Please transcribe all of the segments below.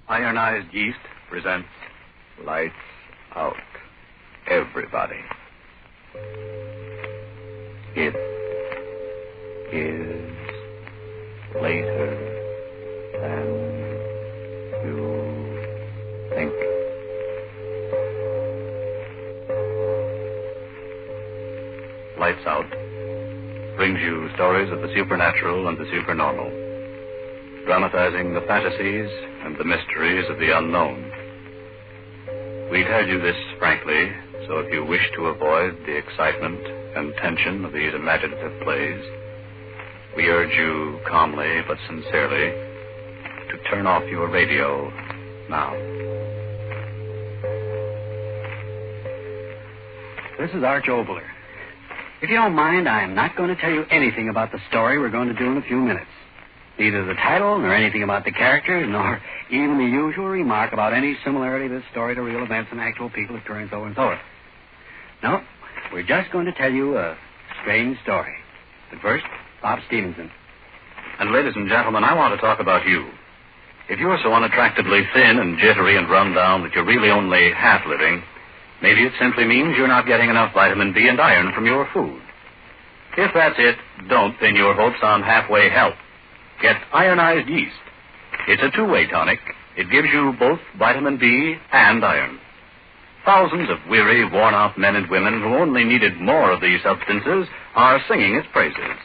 Ironized Yeast presents Lights Out, Everybody. It is later than you think. Lights Out brings you stories of the supernatural and the supernormal, dramatizing the fantasies and the mysteries of the unknown. We tell you this frankly, so if you wish to avoid the excitement and tension of these imaginative plays, we urge you calmly but sincerely to turn off your radio now. This is Arch Oboler. If you don't mind, I'm not going to tell you anything about the story we're going to do in a few minutes. Neither the title, nor anything about the characters, nor even the usual remark about any similarity of this story to real events and actual people occurring so and so. No, we're just going to tell you a strange story. But first, Bob Stevenson. And ladies and gentlemen, I want to talk about you. If you're so unattractively thin and jittery and run down that you're really only half living, maybe it simply means you're not getting enough vitamin B and iron from your food. If that's it, don't pin your hopes on halfway health. Get ironized yeast. It's a two-way tonic. It gives you both vitamin B and iron. Thousands of weary, worn-out men and women who only needed more of these substances are singing its praises.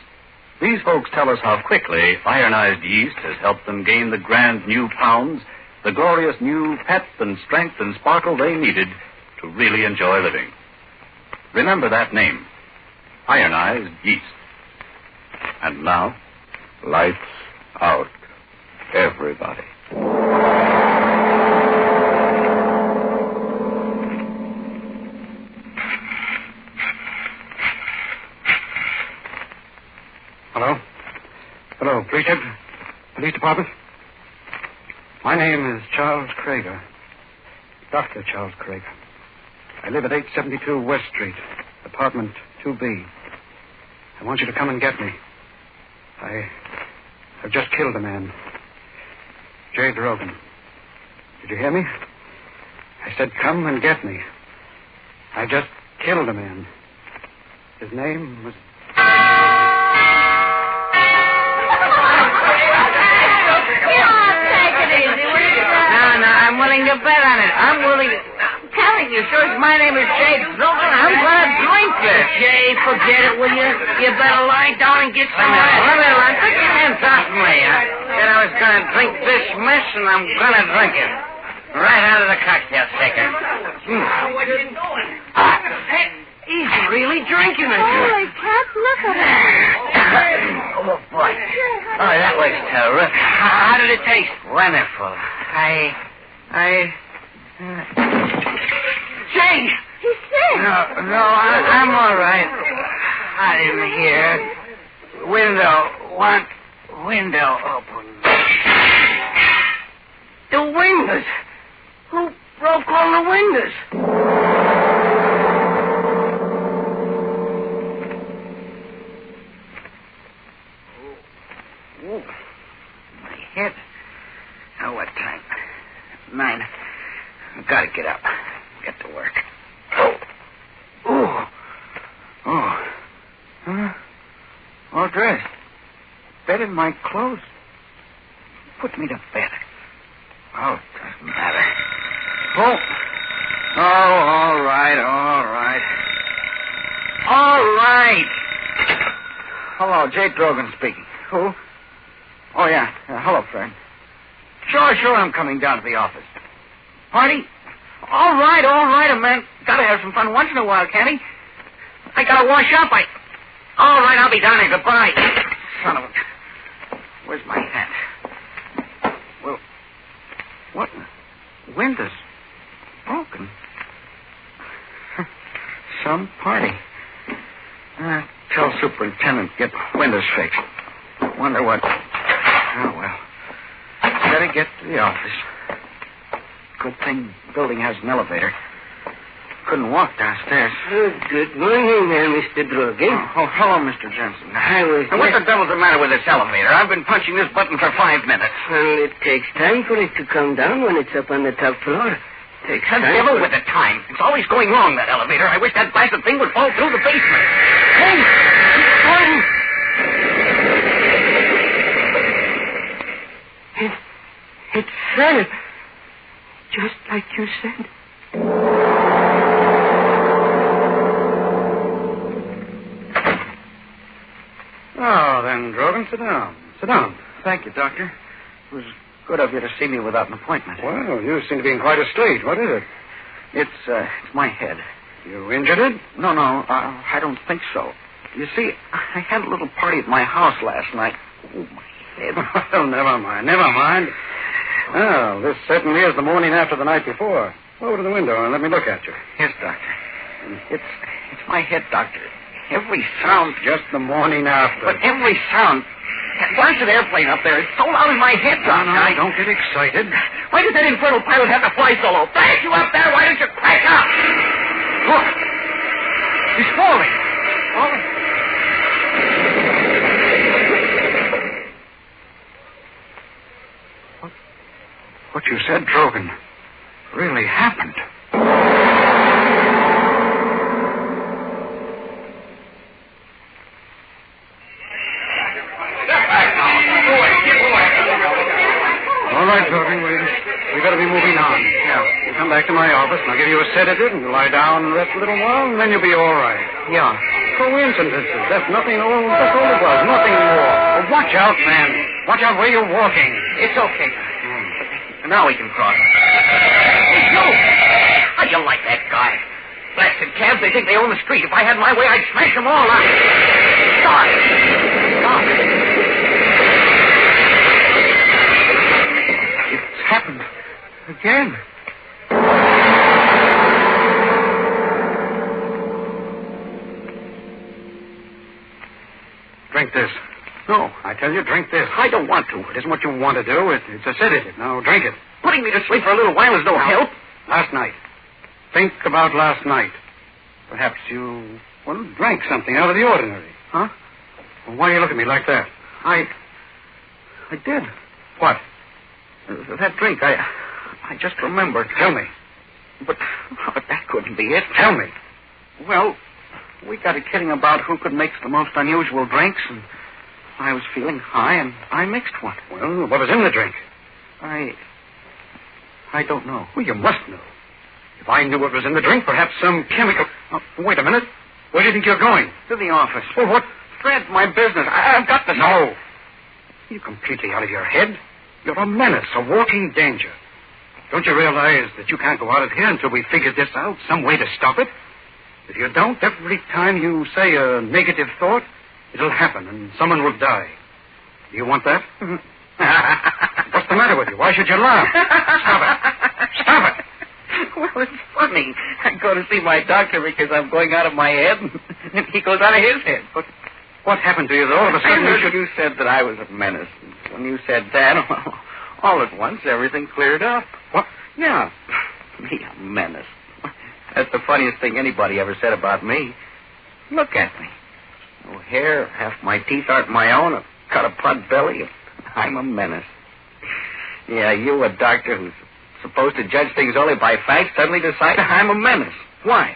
These folks tell us how quickly ironized yeast has helped them gain the grand new pounds, the glorious new pep and strength and sparkle they needed to really enjoy living. Remember that name, ironized yeast. And now, lights out, everybody. Hello? Hello, Police Department? My name is Charles Krager. Dr. Charles Krager. I live at 872 West Street, apartment 2B. I want you to come and get me. I've just killed a man. J. Drogan. Did you hear me? I said come and get me. I just killed a man. His name was... No, I'm willing to bet on it. I'm telling you, sir, my name is Jay Drogan. I'm going to drink this. Jay, forget it, will you? You better lie down and get some rest. Let me lie. Put your hands off me. I said I was going to drink this mess, and I'm going to drink it. Right out of the cocktail shaker. What are you doing? He's really drinking it. Holy cat, look at him. Oh, boy. Oh, that was terrific. How did it taste? Wonderful. Jay! He's sick. No, I'm all right. Hot in here. Window open. The windows. Who broke all the windows? Oh, my head. Oh, what time? 9. I've got to get up. Get to work. Oh. Huh? All dressed. Bed in my clothes. Put me to bed. Oh, it doesn't matter. Oh, all right. Hello, Jay Drogan speaking. Who? Oh, yeah. Hello, Fred. Sure, I'm coming down to the office. Party? All right, a man gotta have some fun once in a while, can't he? I gotta wash up, All right, I'll be down here. Goodbye. Son of a... Where's my hat? Well, what? Windows broken. Some party. Tell superintendent, get windows fixed. Wonder what... Oh, well. Better get to the office. Good thing building has an elevator. couldn't walk downstairs. Good morning there, Mr. Drogan. Oh, hello, Mr. Jensen. Now, what the devil's the matter with this elevator? I've been punching this button for 5 minutes. Well, it takes time for it to come down when it's up on the top floor. Takes The time. devil with the time. It's always going wrong, that elevator. I wish that blasted thing would fall through the basement. Hey! It's falling! It fell. Just like you said. Oh, then, Drogan, sit down. Sit down. Thank you, Doctor. It was good of you to see me without an appointment. Well, you seem to be in quite a state. What is it? It's my head. You injured it? No, I don't think so. You see, I had a little party at my house last night. Oh, my head. Well, never mind. Oh, this certainly is the morning after the night before. Over to the window and let me look at you. Yes, Doctor. It's my head, Doctor. Every sound. Just the morning after. But every sound. That blasted airplane up there is so loud in my head, Doctor. No, don't get excited. Why does that infernal pilot have to fly so low? Blast you up there! Why don't you crack up? Look. He's falling. Falling. What you said, Drogan, really happened. All right, Drogan, we better be moving on. Yeah. You come back to my office, and I'll give you a sedative, and you lie down and rest a little while, and then you'll be all right. Yeah. Coincidences. That's nothing. That's all it was. Nothing more. Oh, watch out, man. Watch out where you're walking. It's okay. Now we can cross. Hey, you! How'd you like that guy? Blasted cabs, they think they own the street. If I had my way, I'd smash them all out. Stop! It's happened. Again. Drink this. No, I tell you, drink this. I don't want to. It isn't what you want to do. It's a sedative. Now, drink it. Putting me to sleep for a little while is no help. Last night. Think about last night. Perhaps you, drank something out of the ordinary. Huh? Well, why do you look at me like that? I did. What? That drink, I just remembered. Tell me. But that couldn't be it. Tell me. Well, we got a kidding about who could make the most unusual drinks, and I was feeling high, and I mixed one. Well, what was in the drink? I don't know. Well, you must know. If I knew what was in the drink, perhaps some chemical... Oh, wait a minute. Where do you think you're going? To the office. Well, what? Fred, my business. I've got to... No. You're completely out of your head. You're a menace, a walking danger. Don't you realize that you can't go out of here until we figure this out, some way to stop it? If you don't, every time you say a negative thought, it'll happen and someone will die. Do you want that? What's the matter with you? Why should you laugh? Stop it. Stop it. Well, it's funny. I go to see my doctor because I'm going out of my head, and he goes out of his head. But what happened to you, though? All of a sudden you said that I was a menace. When you said that, all at once, everything cleared up. What? Yeah. Me, a menace. That's the funniest thing anybody ever said about me. Look at me. No hair, half my teeth aren't my own. I've got a pot belly. I'm a menace. Yeah, you, a doctor who's supposed to judge things only by facts, suddenly decide I'm a menace. Why?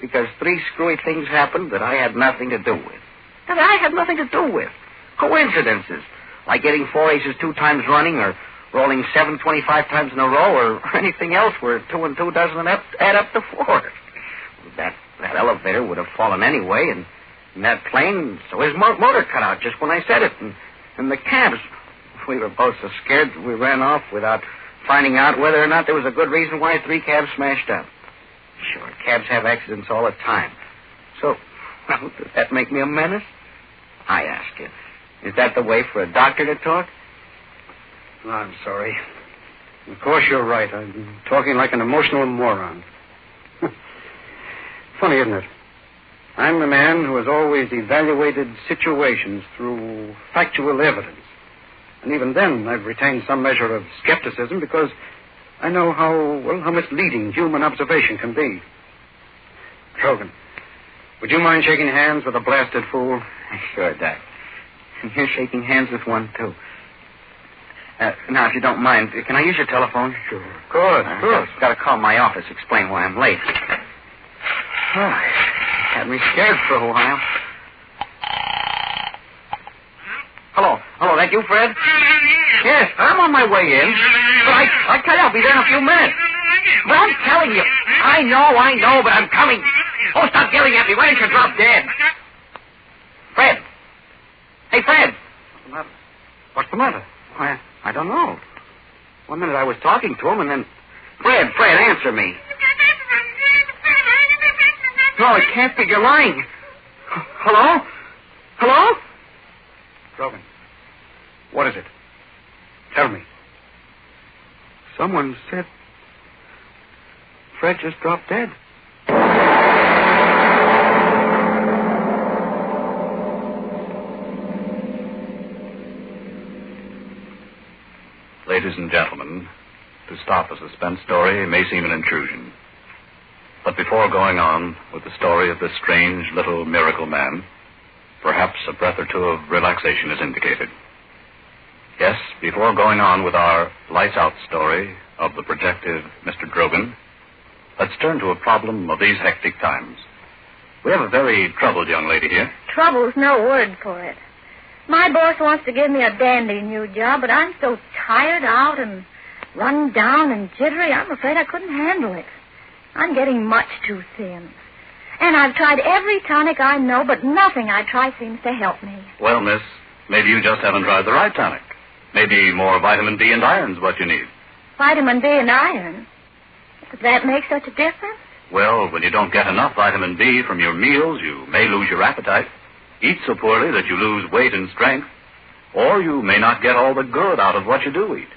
Because 3 screwy things happened that I had nothing to do with. That I had nothing to do with. Coincidences. Like getting 4 aces 2 times running, or rolling 7 25 times in a row, or anything else where 2 and 2 doesn't add up to 4. That elevator would have fallen anyway, and that plane, so his motor cut out just when I said it. And the cabs, we were both so scared that we ran off without finding out whether or not there was a good reason why 3 cabs smashed up. Sure, cabs have accidents all the time. So, well, does that make me a menace? I ask you. Is that the way for a doctor to talk? I'm sorry. Of course you're right. I'm talking like an emotional moron. Funny, isn't it? I'm the man who has always evaluated situations through factual evidence. And even then, I've retained some measure of skepticism because I know how misleading human observation can be. Drogan, would you mind shaking hands with a blasted fool? Sure, Doc. And here's shaking hands with one, too. Now, if you don't mind, can I use your telephone? Sure. Of course. Got to call my office, explain why I'm late. Oh, had me scared for a while. Hello, that you, Fred? Yes, I'm on my way in. But I tell you, I'll be there in a few minutes. But I'm telling you, I know, but I'm coming. Oh, stop yelling at me. Why don't you drop dead? Fred. Hey, Fred. What's the matter? Why, I don't know. 1 minute I was talking to him, and then... Fred, answer me. No, it can't be. You're lying. Hello? Drogan, what is it? Tell me. Someone said Fred just dropped dead. Ladies and gentlemen, to stop a suspense story may seem an intrusion. But before going on with the story of this strange little miracle man, perhaps a breath or two of relaxation is indicated. Yes, before going on with our lights-out story of the projective Mr. Drogan, let's turn to a problem of these hectic times. We have a very troubled young lady here. Trouble's no word for it. My boss wants to give me a dandy new job, but I'm so tired out and run down and jittery, I'm afraid I couldn't handle it. I'm getting much too thin. And I've tried every tonic I know, but nothing I try seems to help me. Well, miss, maybe you just haven't tried the right tonic. Maybe more vitamin B and iron's what you need. Vitamin B and iron? Does that make such a difference? Well, when you don't get enough vitamin B from your meals, you may lose your appetite, eat so poorly that you lose weight and strength, or you may not get all the good out of what you do eat.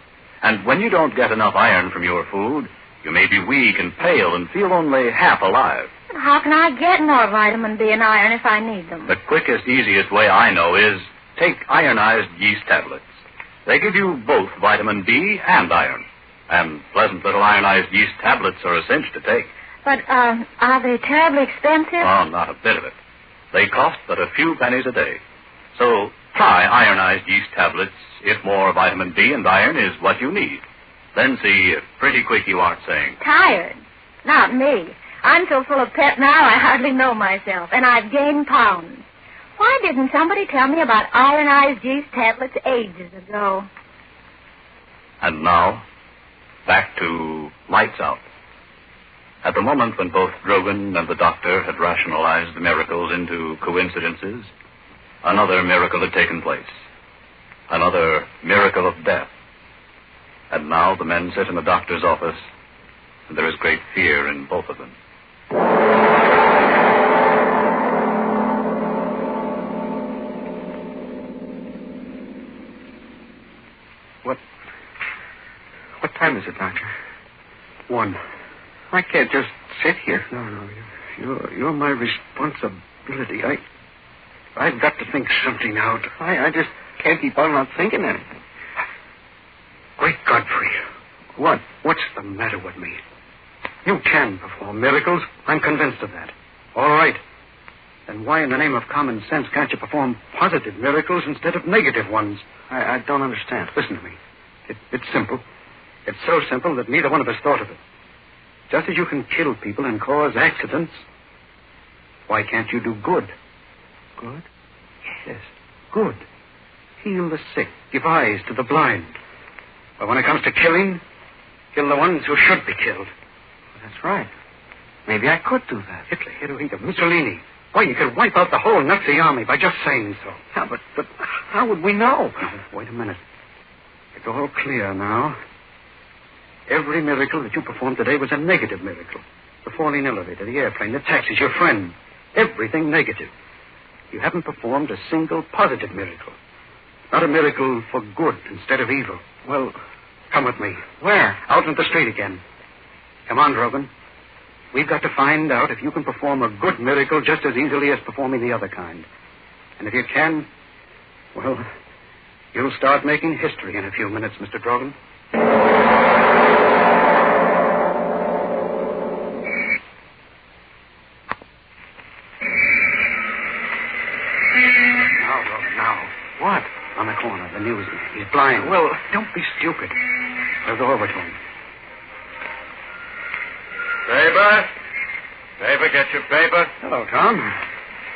And when you don't get enough iron from your food, you may be weak and pale and feel only half alive. But how can I get more vitamin B and iron if I need them? The quickest, easiest way I know is take ironized yeast tablets. They give you both vitamin B and iron. And pleasant little ironized yeast tablets are a cinch to take. But, are they terribly expensive? Oh, not a bit of it. They cost but a few pennies a day. So try ironized yeast tablets if more vitamin B and iron is what you need. Then see if pretty quick you aren't saying. Tired? Not me. I'm so full of pep now I hardly know myself. And I've gained pounds. Why didn't somebody tell me about ironized yeast tablets ages ago? And now, back to lights out. At the moment when both Drogan and the doctor had rationalized the miracles into coincidences, another miracle had taken place. Another miracle of death. And now the men sit in the doctor's office, and there is great fear in both of them. What time is it, Doctor? 1. I can't just sit here. No, you're my responsibility. I've got to think something out. I just can't keep on not thinking anything. Great Godfrey. What's the matter with me? You can perform miracles. I'm convinced of that. All right. Then why in the name of common sense can't you perform positive miracles instead of negative ones? I don't understand. Listen to me. It's simple. It's so simple that neither one of us thought of it. Just as you can kill people and cause accidents, why can't you do good? Good? Yes, good. Heal the sick, give eyes to the blind. But when it comes to killing, kill the ones who should be killed. That's right. Maybe I could do that. Hitler, Mussolini. Why, you could wipe out the whole Nazi army by just saying so. Yeah, but how would we know? Wait a minute. It's all clear now. Every miracle that you performed today was a negative miracle. The falling elevator, the airplane, the taxis, your friend. Everything negative. You haven't performed a single positive miracle. Not a miracle for good instead of evil. Well, come with me. Where? Out into the street again. Come on, Drogan. We've got to find out if you can perform a good miracle just as easily as performing the other kind. And if you can, well, you'll start making history in a few minutes, Mr. Drogan. blind. Well, don't be stupid. I'll go over to him. Paper? Paper, get your paper. Hello, Tom.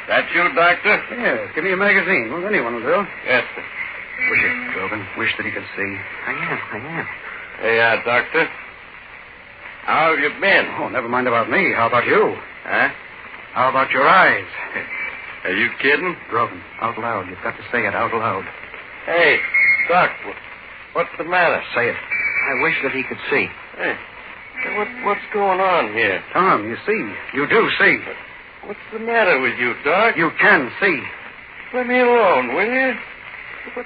That you, Doctor? Yes, give me a magazine. Well, anyone will do. Yes, sir. Wish it, Drogan. Wish that he could see. I am. Hey, Doctor. How have you been? Oh, never mind about me. How about you? Huh? How about your eyes? Are you kidding? Drogan, out loud. You've got to say it out loud. Hey, Doc, what's the matter? Say it. I wish that he could see. Hey, what's going on here? Tom, you see. You do see. What's the matter with you, Doc? You can see. Let me alone, will you?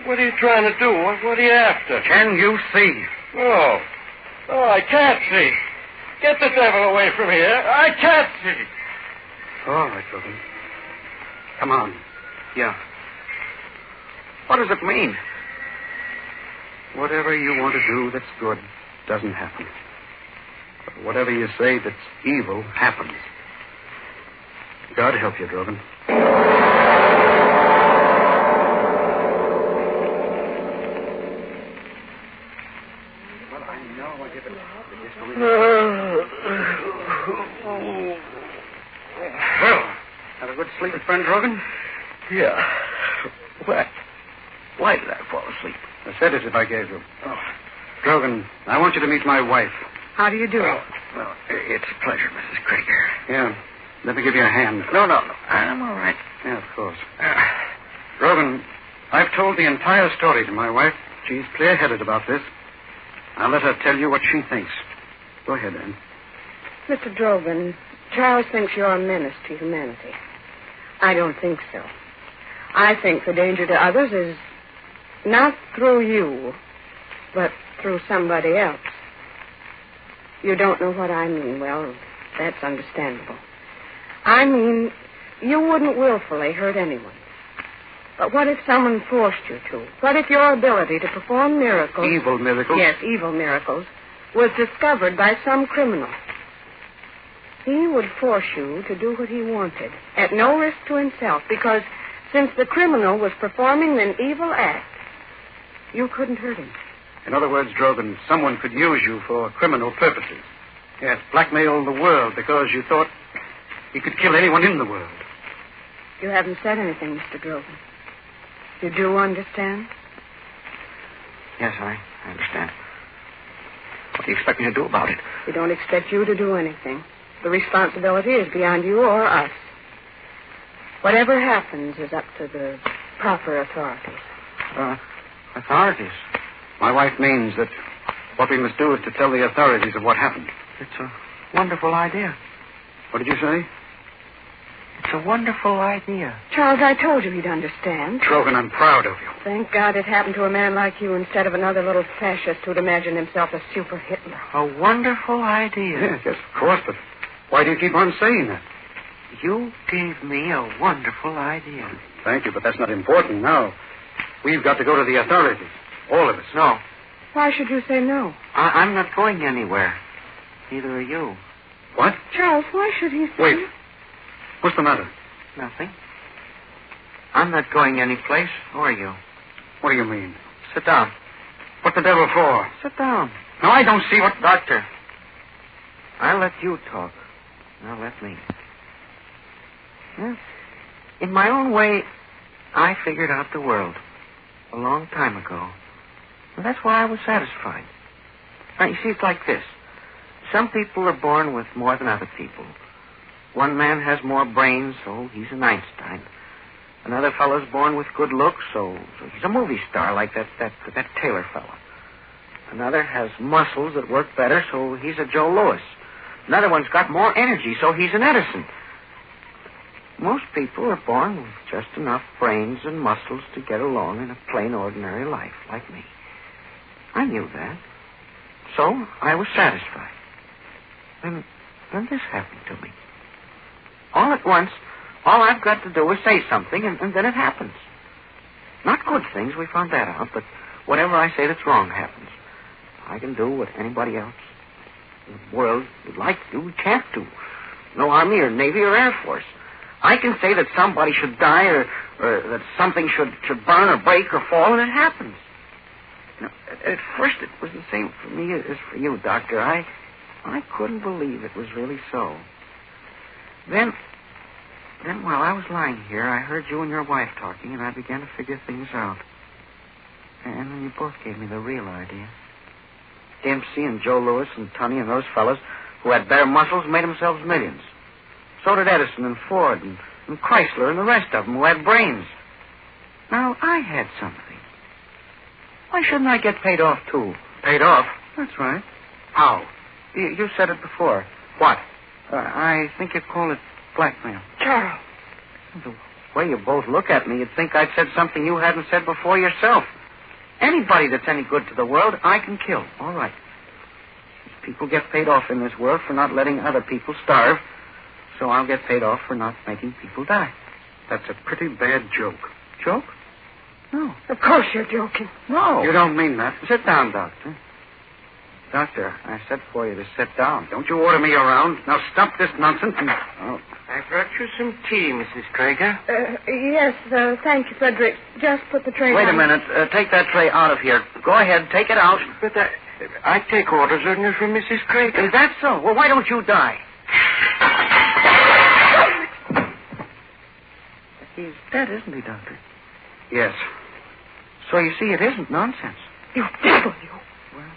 What are you trying to do? What are you after? Can you see? Oh, I can't see. Get the devil away from here. I can't see. All right, Drogan. Come on. Yeah. What does it mean? Whatever you want to do that's good doesn't happen. But whatever you say that's evil happens. God help you, Drogan. Well, I know I give it. Well, have a good sleep, friend Drogan? Yeah. Why did I fall asleep? A sedative I gave you. Oh. Drogan, I want you to meet my wife. How do you do? Well, it's a pleasure, Mrs. Krieger. Yeah. Let me give you a hand. No. I'm all right. Yeah, of course. Drogan, I've told the entire story to my wife. She's clear-headed about this. I'll let her tell you what she thinks. Go ahead, Anne. Mr. Drogan, Charles thinks you're a menace to humanity. I don't think so. I think the danger to others is not through you, but through somebody else. You don't know what I mean. Well, that's understandable. I mean, you wouldn't willfully hurt anyone. But what if someone forced you to? What if your ability to perform miracles... Evil miracles? Yes, evil miracles, was discovered by some criminal? He would force you to do what he wanted, at no risk to himself, because since the criminal was performing an evil act, you couldn't hurt him. In other words, Drogan, someone could use you for criminal purposes. Yes, blackmail the world because you thought he could kill anyone in the world. You haven't said anything, Mr. Drogan. You do understand? Yes, I understand. What do you expect me to do about it? We don't expect you to do anything. The responsibility is beyond you or us. Whatever happens is up to the proper authorities. Authorities? My wife means that what we must do is to tell the authorities of what happened. It's a wonderful idea. What did you say? It's a wonderful idea. Charles, I told you he'd understand. Drogan, I'm proud of you. Thank God it happened to a man like you instead of another little fascist who'd imagined himself a super Hitler. A wonderful idea. Yes, of course, but why do you keep on saying that? You gave me a wonderful idea. Thank you, but that's not important now. We've got to go to the authorities. All of us. No. Why should you say no? I'm not going anywhere. Neither are you. What? Charles, why should he say... Wait. What's the matter? Nothing. I'm not going anyplace, or are you? What do you mean? Sit down. What the devil for? Sit down. No, I don't see what... Doctor, I let you talk. Now let me. Yes. In my own way, I figured out the world a long time ago. And that's why I was satisfied. Now, you see, it's like this. Some people are born with more than other people. One man has more brains, so he's an Einstein. Another fellow's born with good looks, so he's a movie star like that Taylor fellow. Another has muscles that work better, so he's a Joe Louis. Another one's got more energy, so he's an Edison. Most people are born with just enough brains and muscles to get along in a plain, ordinary life, like me. I knew that. So I was satisfied. And then this happened to me. All at once, all I've got to do is say something, and then it happens. Not good things, we found that out, but whatever I say that's wrong happens. I can do what anybody else in the world would like to do, can't do. No Army or Navy or Air Force. I can say that somebody should die or that something should burn or break or fall, and it happens. No, at first it was the same for me as for you, Doctor. I couldn't believe it was really so. Then while I was lying here, I heard you and your wife talking, and I began to figure things out. And then you both gave me the real idea. Dempsey and Joe Louis and Tunney and those fellas who had better muscles made themselves millions. So did Edison and Ford and Chrysler and the rest of them who had brains. Now, I had something. Why shouldn't I get paid off, too? Paid off? That's right. How? You said it before. What? I think you call it blackmail. Charles. The way you both look at me, you'd think I'd said something you hadn't said before yourself. Anybody that's any good to the world, I can kill. All right. People get paid off in this world for not letting other people starve, so I'll get paid off for not making people die. That's a pretty bad joke. Joke? No. Of course you're joking. No. You don't mean that. Sit down, Doctor. Doctor, I said for you to sit down. Don't you order me around. Now stop this nonsense and... Oh. I brought you some tea, Mrs. Krieger. Yes, thank you, Frederick. Just put the tray Wait down. a minute. Take that tray out of here. Go ahead. Take it out. But I take orders only from Mrs. Krieger. Is that so? Well, why don't you die? He's dead, isn't he, Doctor? Yes. So you see, it isn't nonsense. You devil, you. Well,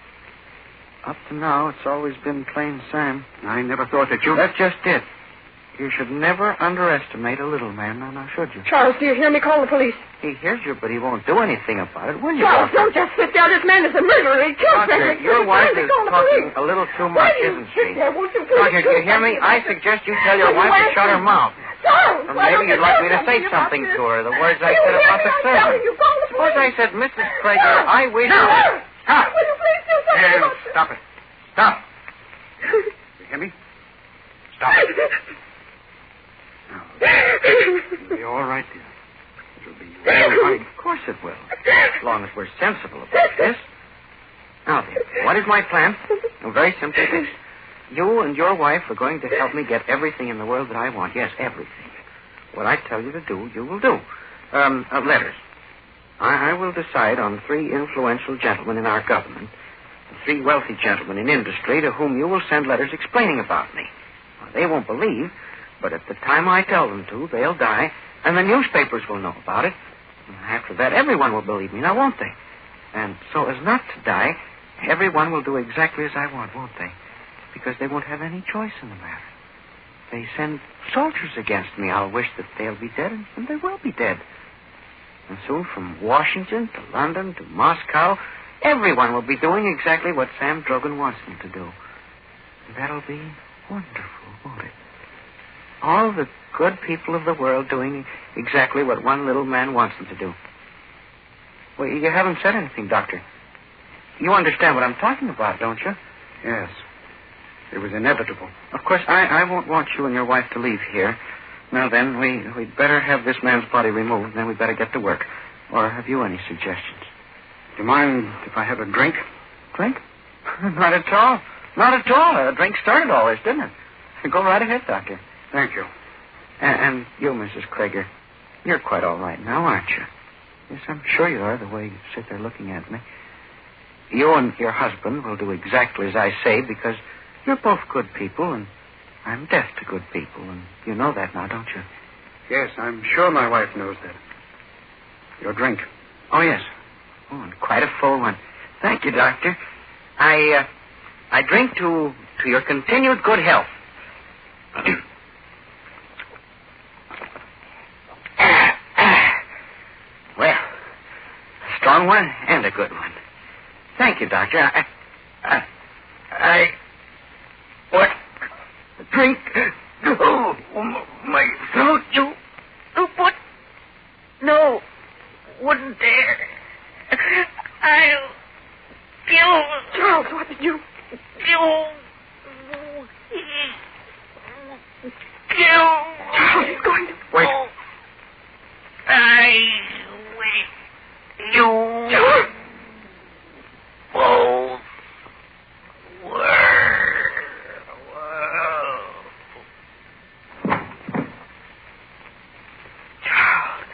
up to now, it's always been plain Sam. I never thought that you... That's just it. You should never underestimate a little man, now should you? Charles, do you hear me? Call the police. He hears you, but he won't do anything about it, will you, Charles, Doctor? don't just sit there. This man is a murderer. He killed Doctor, Frederick. your wife is Call the talking police. a little too Why much, do you isn't sit she? there? Won't you please Doctor, do you hear me? I suggest you tell your wife to shut her mouth. Charles, Or maybe you'd like me to say something to her, the words I said about the servant. Suppose I said, Mrs. Krieger, I wish... No. Stop. Will you please do something about this? Stop it. Stop. You hear me? Stop it. It'll be all right, dear. It'll be all right. Of course it will. As long as we're sensible about this. Now, dear, what is my plan? Well, very simply this. You and your wife are going to help me get everything in the world that I want. Yes, everything. What I tell you to do, you will do. Letters. I will decide on 3 influential gentlemen in our government, 3 wealthy gentlemen in industry to whom you will send letters explaining about me. Well, they won't believe, but at the time I tell them to, they'll die, and the newspapers will know about it. And after that, everyone will believe me, now won't they? And so as not to die, everyone will do exactly as I want, won't they? Because they won't have any choice in the matter. They send soldiers against me. I'll wish that they'll be dead, and they will be dead. And soon from Washington to London to Moscow, everyone will be doing exactly what Sam Drogan wants them to do. And that'll be wonderful, won't it? All the good people of the world doing exactly what one little man wants them to do. Well, you haven't said anything, Doctor. You understand what I'm talking about, don't you? Yes. It was inevitable. Of course, I won't want you and your wife to leave here. Now then, we'd better have this man's body removed, and then we'd better get to work. Or have you any suggestions? Do you mind if I have a drink? Drink? Not at all. Not at all. A drink started all this, didn't it? Go right ahead, Doctor. Thank you. And you, Mrs. Krieger, you're quite all right now, aren't you? Yes, I'm sure you are, the way you sit there looking at me. You and your husband will do exactly as I say, because you're both good people, and I'm deaf to good people, and you know that now, don't you? Yes, I'm sure my wife knows that. Your drink. Oh, yes. Oh, and quite a full one. Thank you, Doctor. I drink to your continued good health. Well, a strong one and a good one. Thank you, Doctor. What? Drink? Oh, my throat, you... What? No. Wouldn't dare. I'll kill... Charles, what did you... Kill... Charles, he's going to... Wait. I wish you... Charles! both were... Charles,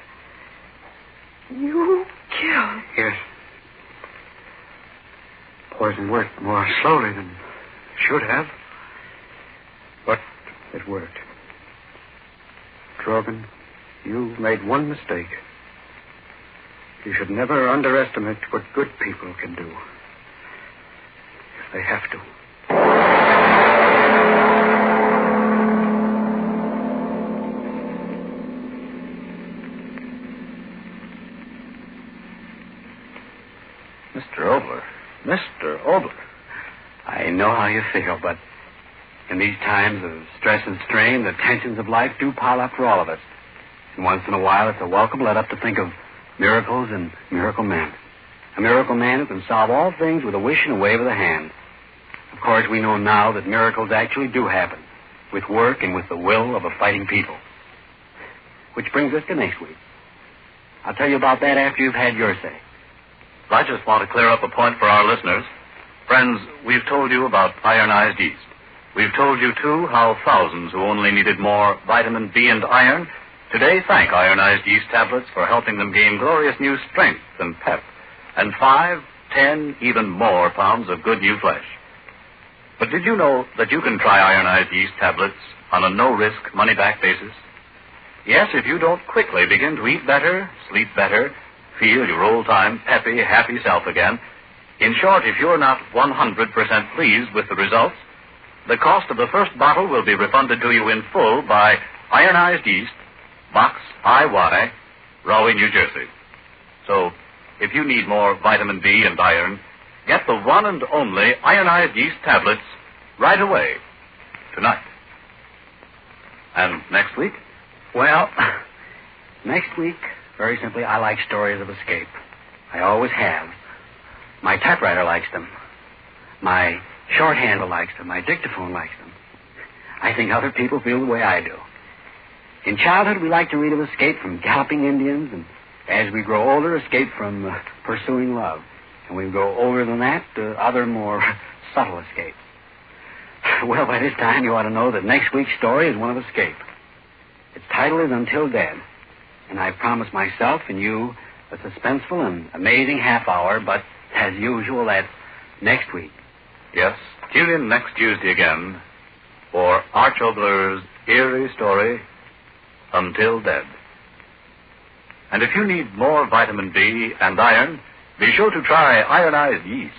you killed... Yes. It worked more slowly than it should have. But it worked. Drogan, you made one mistake. You should never underestimate what good people can do. If they have to. Mr. Oboler. Mr. Oboler. I know how you feel, but in these times of stress and strain, the tensions of life do pile up for all of us. And once in a while, it's a welcome let up to think of miracles and miracle men. A miracle man who can solve all things with a wish and a wave of the hand. Of course, we know now that miracles actually do happen, with work and with the will of a fighting people. Which brings us to next week. I'll tell you about that after you've had your say. I just want to clear up a point for our listeners. Friends, we've told you about ironized yeast. We've told you, too, how thousands who only needed more vitamin B and iron today thank ironized yeast tablets for helping them gain glorious new strength and pep, and 5, 10, even more pounds of good new flesh. But did you know that you can try ironized yeast tablets on a no-risk, money-back basis? Yes, if you don't quickly begin to eat better, sleep better, feel your old-time, peppy, happy self again. In short, if you're not 100% pleased with the results, the cost of the first bottle will be refunded to you in full by ironized yeast, Box IY, Rahway, New Jersey. So, if you need more vitamin B and iron, get the one and only ironized yeast tablets right away, tonight. And next week? Well, next week, very simply, I like stories of escape. I always have. My typewriter likes them. My shorthand likes them. My dictaphone likes them. I think other people feel the way I do. In childhood, we like to read of escape from galloping Indians, and as we grow older, escape from pursuing love. And we grow older than that, other more subtle escapes. Well, by this time, you ought to know that next week's story is one of escape. Its title is Until Dead, and I promised myself and you a suspenseful and amazing half hour, but as usual, that's next week. Yes, tune in next Tuesday again for Arch Oboler's eerie story, Until Dead. And if you need more vitamin B and iron, be sure to try ironized yeast,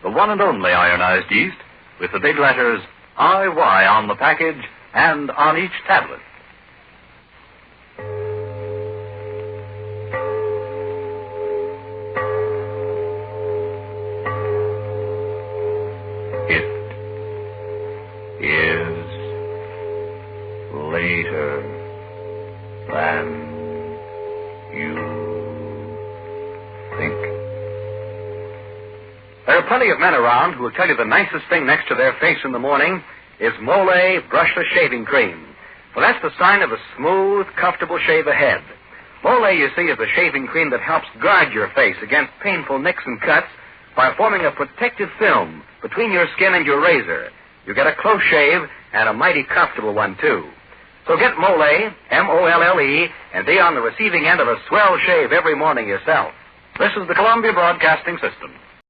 the one and only ironized yeast, with the big letters IY on the package and on each tablet. Later than you think. There are plenty of men around who will tell you the nicest thing next to their face in the morning is Mole Brushless Shaving Cream. For that's the sign of a smooth, comfortable shave ahead. Mole, you see, is the shaving cream that helps guard your face against painful nicks and cuts by forming a protective film between your skin and your razor. You get a close shave and a mighty comfortable one, too. So get Mole, M-O-L-L-E, and be on the receiving end of a swell shave every morning yourself. This is the Columbia Broadcasting System.